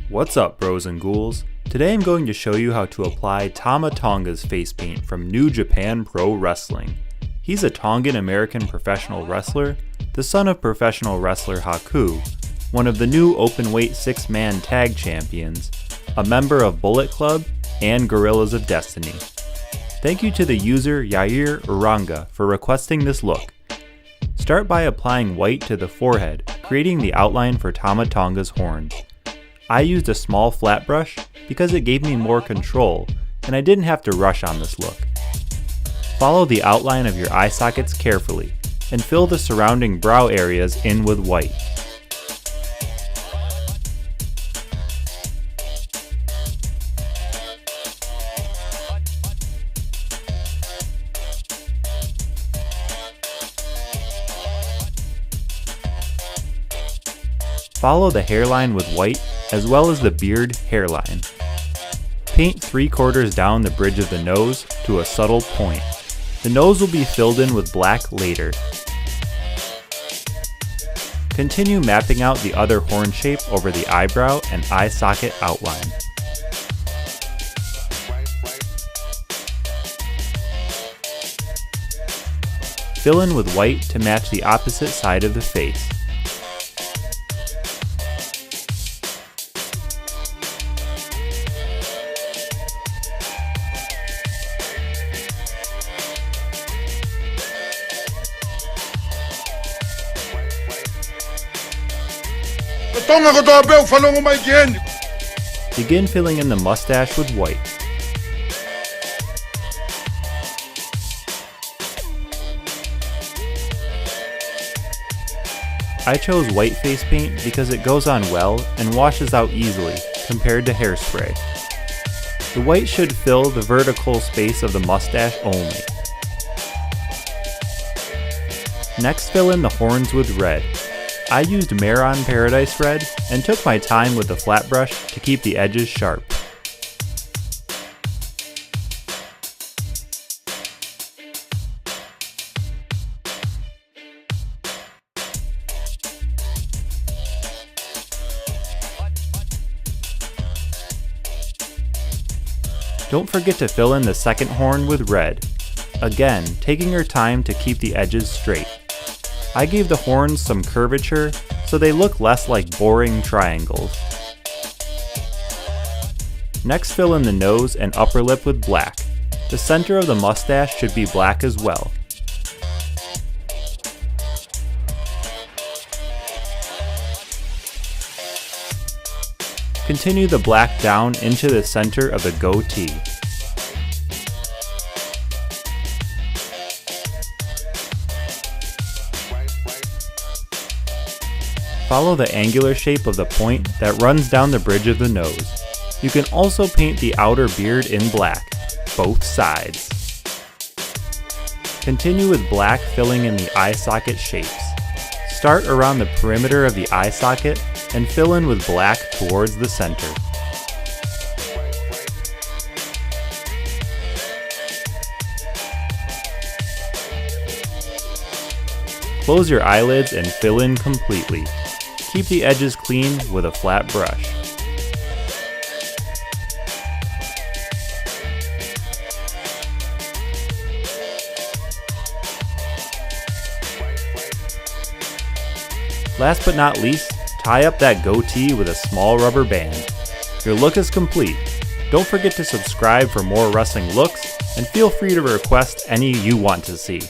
What's up, bros and ghouls? Today I'm going to show you how to apply Tama Tonga's face paint from New Japan Pro Wrestling. He's a Tongan-American professional wrestler, the son of professional wrestler Haku, one of the new openweight 6-man tag champions, a member of Bullet Club, and Gorillas of Destiny. Thank you to the user Yair Uranga for requesting this look. Start by applying white to the forehead, creating the outline for Tama Tonga's horns. I used a small flat brush because it gave me more control and I didn't have to rush on this look. Follow the outline of your eye sockets carefully and fill the surrounding brow areas in with white. Follow the hairline with white as well as the beard hairline. Paint 3/4 down the bridge of the nose to a subtle point. The nose will be filled in with black later. Continue mapping out the other horn shape over the eyebrow and eye socket outline. Fill in with white to match the opposite side of the face. Begin filling in the mustache with white. I chose white face paint because it goes on well and washes out easily compared to hairspray. The white should fill the vertical space of the mustache only. Next, fill in the horns with red. I used Mehron Paradise Red and took my time with the flat brush to keep the edges sharp. Don't forget to fill in the second horn with red, again taking your time to keep the edges straight. I gave the horns some curvature so they look less like boring triangles. Next, fill in the nose and upper lip with black. The center of the mustache should be black as well. Continue the black down into the center of the goatee. Follow the angular shape of the point that runs down the bridge of the nose. You can also paint the outer beard in black, both sides. Continue with black filling in the eye socket shapes. Start around the perimeter of the eye socket and fill in with black towards the center. Close your eyelids and fill in completely. Keep the edges clean with a flat brush. Last but not least, tie up that goatee with a small rubber band. Your look is complete. Don't forget to subscribe for more wrestling looks, and feel free to request any you want to see.